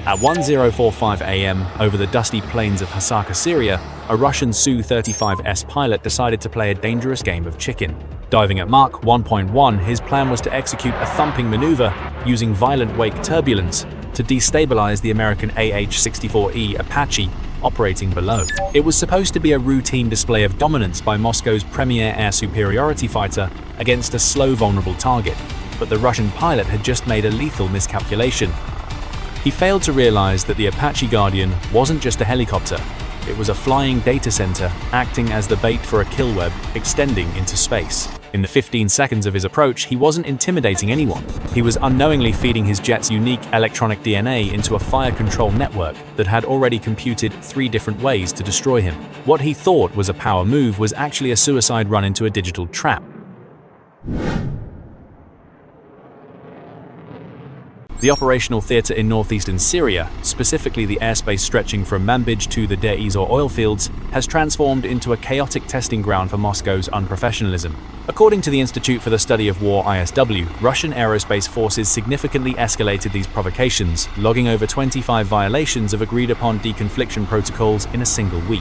At 10:45 a.m. over the dusty plains of Hasaka, Syria, a Russian Su-35S pilot decided to play a dangerous game of chicken. Diving at Mach 1.1, his plan was to execute a thumping maneuver using violent wake turbulence to destabilize the American AH-64E Apache operating below. It was supposed to be a routine display of dominance by Moscow's premier air superiority fighter against a slow, vulnerable target, but the Russian pilot had just made a lethal miscalculation. He failed to realize that the Apache Guardian wasn't just a helicopter. It was a flying data center acting as the bait for a kill web extending into space. In the 15 seconds of his approach, he wasn't intimidating anyone. He was unknowingly feeding his jet's unique electronic DNA into a fire control network that had already computed 3 different ways to destroy him. What he thought was a power move was actually a suicide run into a digital trap. The operational theater in northeastern Syria, specifically the airspace stretching from Manbij to the Deir ez-Zor oil fields, has transformed into a chaotic testing ground for Moscow's unprofessionalism. According to the Institute for the Study of War (ISW), Russian aerospace forces significantly escalated these provocations, logging over 25 violations of agreed-upon deconfliction protocols in a single week.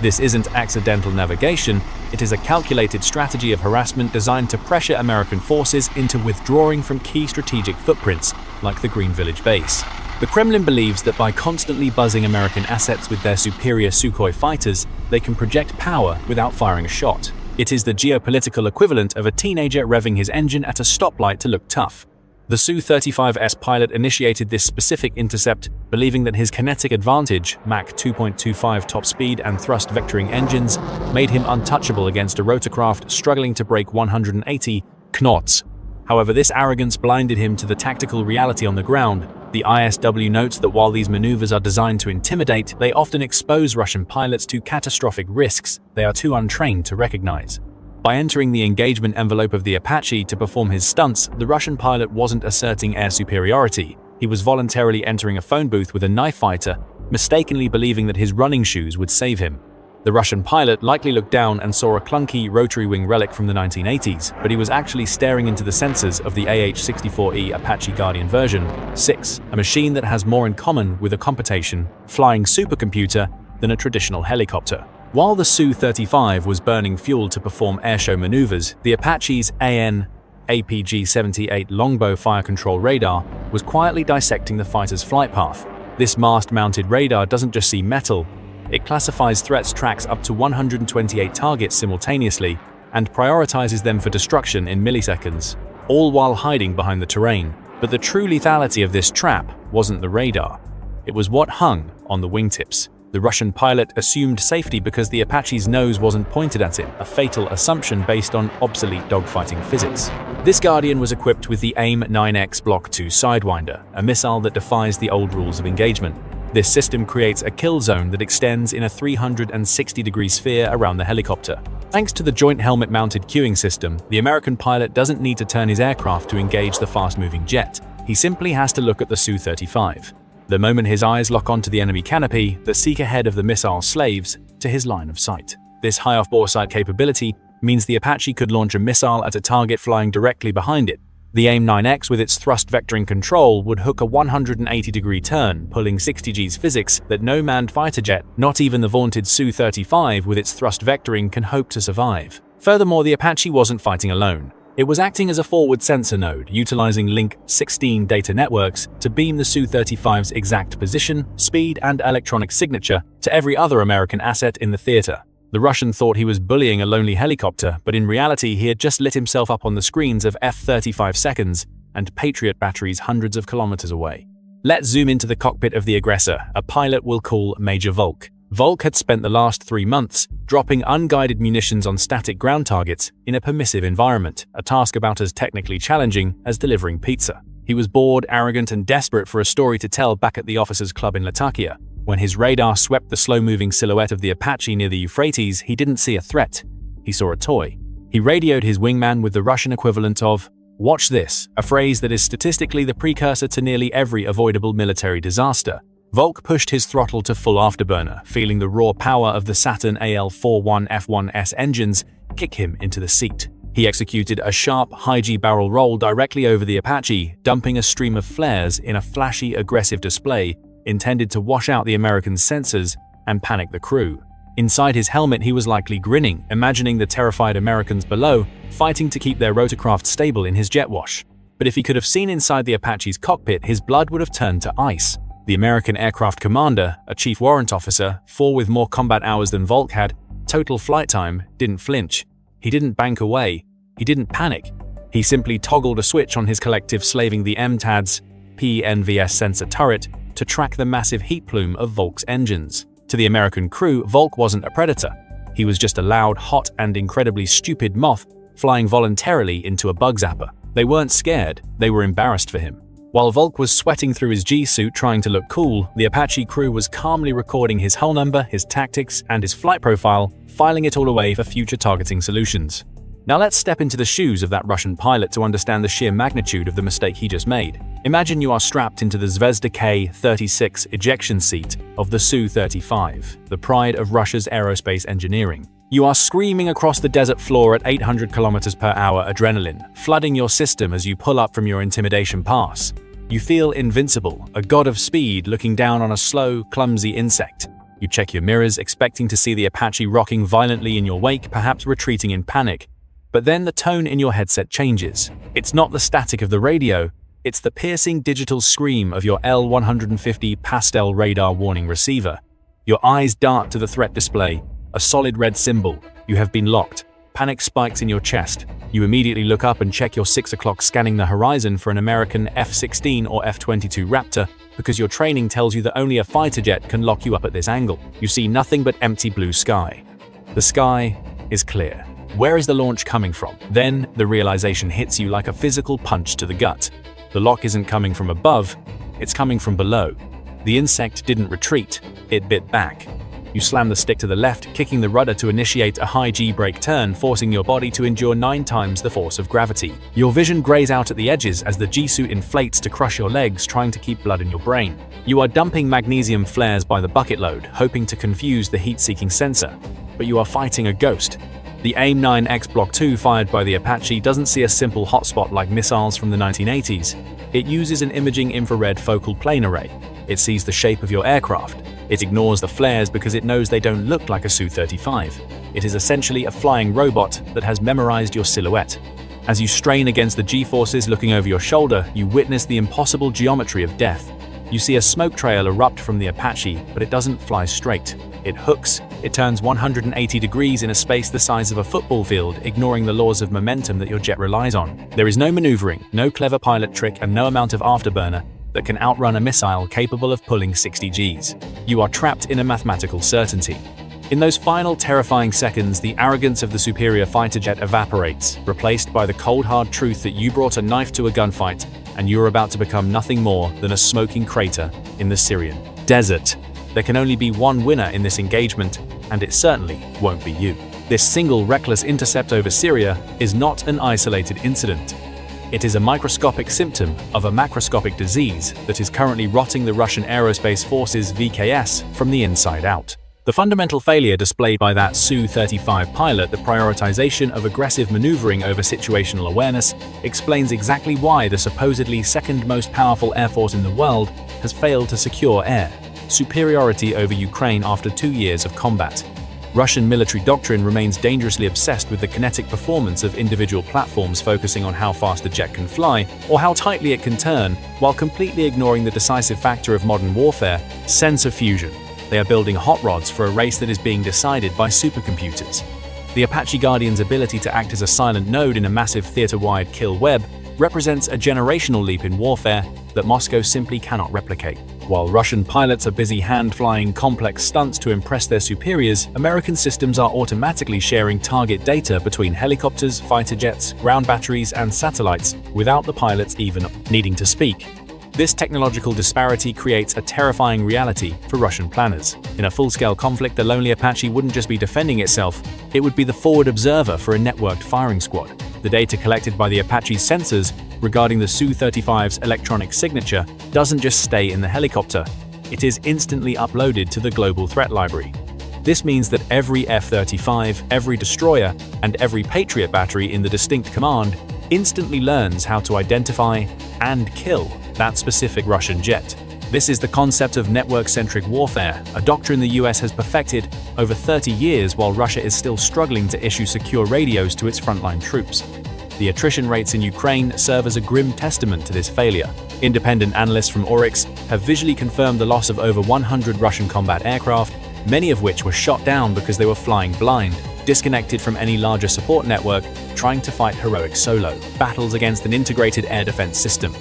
This isn't accidental navigation, it is a calculated strategy of harassment designed to pressure American forces into withdrawing from key strategic footprints, like the Green Village base. The Kremlin believes that by constantly buzzing American assets with their superior Sukhoi fighters, they can project power without firing a shot. It is the geopolitical equivalent of a teenager revving his engine at a stoplight to look tough. The Su-35S pilot initiated this specific intercept, believing that his kinetic advantage, Mach 2.25 top speed and thrust vectoring engines, made him untouchable against a rotorcraft struggling to break 180 knots. However, this arrogance blinded him to the tactical reality on the ground. The ISW notes that while these maneuvers are designed to intimidate, they often expose Russian pilots to catastrophic risks they are too untrained to recognize. By entering the engagement envelope of the Apache to perform his stunts, the Russian pilot wasn't asserting air superiority. He was voluntarily entering a phone booth with a knife fighter, mistakenly believing that his running shoes would save him. The Russian pilot likely looked down and saw a clunky rotary wing relic from the 1980s, but he was actually staring into the sensors of the AH-64E Apache Guardian version 6, a machine that has more in common with a computation, flying supercomputer than a traditional helicopter. While the Su-35 was burning fuel to perform airshow maneuvers, the Apache's APG-78 longbow fire control radar was quietly dissecting the fighter's flight path. This mast-mounted radar doesn't just see metal, it classifies threats tracks up to 128 targets simultaneously and prioritizes them for destruction in milliseconds, all while hiding behind the terrain. But the true lethality of this trap wasn't the radar. It was what hung on the wingtips. The Russian pilot assumed safety because the Apache's nose wasn't pointed at him, a fatal assumption based on obsolete dogfighting physics. This Guardian was equipped with the AIM-9X Block 2 Sidewinder, a missile that defies the old rules of engagement. This system creates a kill zone that extends in a 360-degree sphere around the helicopter. Thanks to the joint helmet-mounted cueing system, the American pilot doesn't need to turn his aircraft to engage the fast-moving jet. He simply has to look at the Su-35. The moment his eyes lock onto the enemy canopy, the seeker head of the missile slaves to his line of sight. This high off-bore sight capability means the Apache could launch a missile at a target flying directly behind it. The AIM-9X with its thrust vectoring control would hook a 180-degree turn, pulling 60 Gs physics that no manned fighter jet, not even the vaunted Su-35 with its thrust vectoring, can hope to survive. Furthermore, the Apache wasn't fighting alone. It was acting as a forward sensor node, utilizing Link 16 data networks to beam the Su-35's exact position, speed, and electronic signature to every other American asset in the theater. The Russian thought he was bullying a lonely helicopter, but in reality he had just lit himself up on the screens of F-35 seconds and Patriot batteries hundreds of kilometers away. Let's zoom into the cockpit of the aggressor, a pilot we'll call Major Volk. Volk had spent the last 3 months dropping unguided munitions on static ground targets in a permissive environment, a task about as technically challenging as delivering pizza. He was bored, arrogant, and desperate for a story to tell back at the officers' club in Latakia. When his radar swept the slow-moving silhouette of the Apache near the Euphrates, he didn't see a threat. He saw a toy. He radioed his wingman with the Russian equivalent of, "Watch this," a phrase that is statistically the precursor to nearly every avoidable military disaster. Volk pushed his throttle to full afterburner, feeling the raw power of the Saturn AL-41F1S engines kick him into the seat. He executed a sharp, high-G barrel roll directly over the Apache, dumping a stream of flares in a flashy, aggressive display intended to wash out the American sensors and panic the crew. Inside his helmet, he was likely grinning, imagining the terrified Americans below, fighting to keep their rotorcraft stable in his jet wash. But if he could have seen inside the Apache's cockpit, his blood would have turned to ice. The American aircraft commander, a chief warrant officer, 4 with more combat hours than Volk had, total flight time, didn't flinch. He didn't bank away. He didn't panic. He simply toggled a switch on his collective slaving the MTAD's PNVS sensor turret to track the massive heat plume of Volk's engines. To the American crew, Volk wasn't a predator. He was just a loud, hot, and incredibly stupid moth flying voluntarily into a bug zapper. They weren't scared, they were embarrassed for him. While Volk was sweating through his G-suit trying to look cool, the Apache crew was calmly recording his hull number, his tactics, and his flight profile, filing it all away for future targeting solutions. Now let's step into the shoes of that Russian pilot to understand the sheer magnitude of the mistake he just made. Imagine you are strapped into the Zvezda K-36 ejection seat of the Su-35, the pride of Russia's aerospace engineering. You are screaming across the desert floor at 800 km/h adrenaline, flooding your system as you pull up from your intimidation pass. You feel invincible, a god of speed looking down on a slow, clumsy insect. You check your mirrors, expecting to see the Apache rocking violently in your wake, perhaps retreating in panic. But then the tone in your headset changes. It's not the static of the radio, it's the piercing digital scream of your L-150 pastel radar warning receiver. Your eyes dart to the threat display, a solid red symbol. You have been locked. Panic spikes in your chest. You immediately look up and check your 6 o'clock, scanning the horizon for an American F-16 or F-22 Raptor, because your training tells you that only a fighter jet can lock you up at this angle. You see nothing but empty blue sky. The sky is clear. Where is the launch coming from? Then the realization hits you like a physical punch to the gut. The lock isn't coming from above, it's coming from below. The insect didn't retreat, it bit back. You slam the stick to the left, kicking the rudder to initiate a high G-brake turn, forcing your body to endure 9 times the force of gravity. Your vision grays out at the edges as the G-suit inflates to crush your legs, trying to keep blood in your brain. You are dumping magnesium flares by the bucket load, hoping to confuse the heat-seeking sensor. But you are fighting a ghost. The AIM-9X Block 2 fired by the Apache doesn't see a simple hotspot like missiles from the 1980s. It uses an imaging infrared focal plane array. It sees the shape of your aircraft. It ignores the flares because it knows they don't look like a Su-35. It is essentially a flying robot that has memorized your silhouette. As you strain against the G-forces looking over your shoulder, you witness the impossible geometry of death. You see a smoke trail erupt from the Apache, but it doesn't fly straight. It hooks. It turns 180 degrees in a space the size of a football field, ignoring the laws of momentum that your jet relies on. There is no maneuvering, no clever pilot trick, and no amount of afterburner that can outrun a missile capable of pulling 60 Gs. You are trapped in a mathematical certainty. In those final terrifying seconds, the arrogance of the superior fighter jet evaporates, replaced by the cold hard truth that you brought a knife to a gunfight and you're about to become nothing more than a smoking crater in the Syrian desert. There can only be one winner in this engagement, and it certainly won't be you. This single reckless intercept over Syria is not an isolated incident. It is a microscopic symptom of a macroscopic disease that is currently rotting the Russian Aerospace Forces VKS from the inside out. The fundamental failure displayed by that Su-35 pilot, the prioritization of aggressive maneuvering over situational awareness, explains exactly why the supposedly second most powerful air force in the world has failed to secure air superiority over Ukraine after 2 years of combat. Russian military doctrine remains dangerously obsessed with the kinetic performance of individual platforms, focusing on how fast a jet can fly or how tightly it can turn, while completely ignoring the decisive factor of modern warfare, sensor fusion. They are building hot rods for a race that is being decided by supercomputers. The Apache Guardian's ability to act as a silent node in a massive theater-wide kill web represents a generational leap in warfare that Moscow simply cannot replicate. While Russian pilots are busy hand-flying complex stunts to impress their superiors, American systems are automatically sharing target data between helicopters, fighter jets, ground batteries, and satellites without the pilots even needing to speak. This technological disparity creates a terrifying reality for Russian planners. In a full-scale conflict, the lonely Apache wouldn't just be defending itself, it would be the forward observer for a networked firing squad. The data collected by the Apache's sensors regarding the Su-35's electronic signature doesn't just stay in the helicopter, it is instantly uploaded to the global threat library. This means that every F-35, every destroyer, and every Patriot battery in the distinct command instantly learns how to identify and kill that specific Russian jet. This is the concept of network-centric warfare, a doctrine the US has perfected over 30 years while Russia is still struggling to issue secure radios to its frontline troops. The attrition rates in Ukraine serve as a grim testament to this failure. Independent analysts from Oryx have visually confirmed the loss of over 100 Russian combat aircraft, many of which were shot down because they were flying blind, disconnected from any larger support network, trying to fight heroic solo battles against an integrated air defense system.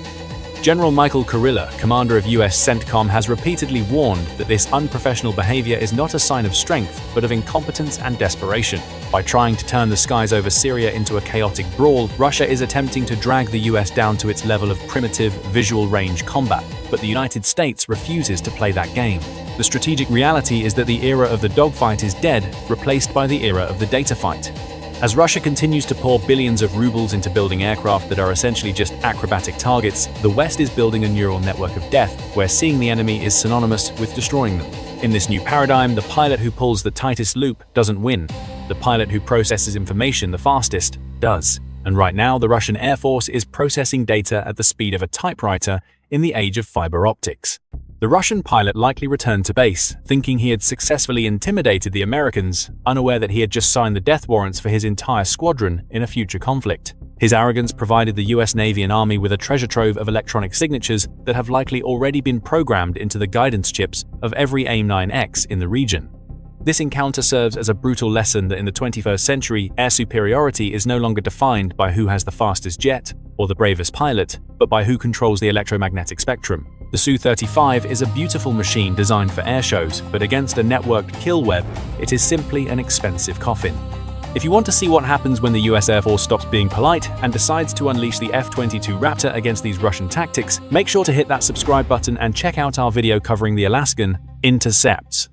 General Michael Kurilla, commander of US CENTCOM, has repeatedly warned that this unprofessional behavior is not a sign of strength, but of incompetence and desperation. By trying to turn the skies over Syria into a chaotic brawl, Russia is attempting to drag the US down to its level of primitive, visual-range combat, but the United States refuses to play that game. The strategic reality is that the era of the dogfight is dead, replaced by the era of the data fight. As Russia continues to pour billions of rubles into building aircraft that are essentially just acrobatic targets, the West is building a neural network of death, where seeing the enemy is synonymous with destroying them. In this new paradigm, the pilot who pulls the tightest loop doesn't win. The pilot who processes information the fastest does. And right now, the Russian Air Force is processing data at the speed of a typewriter in the age of fiber optics. The Russian pilot likely returned to base, thinking he had successfully intimidated the Americans, unaware that he had just signed the death warrants for his entire squadron in a future conflict. His arrogance provided the US Navy and Army with a treasure trove of electronic signatures that have likely already been programmed into the guidance chips of every AIM-9X in the region. This encounter serves as a brutal lesson that in the 21st century, air superiority is no longer defined by who has the fastest jet or the bravest pilot, but by who controls the electromagnetic spectrum. The Su-35 is a beautiful machine designed for air shows, but against a networked kill web, it is simply an expensive coffin. If you want to see what happens when the US Air Force stops being polite and decides to unleash the F-22 Raptor against these Russian tactics, make sure to hit that subscribe button and check out our video covering the Alaskan intercepts.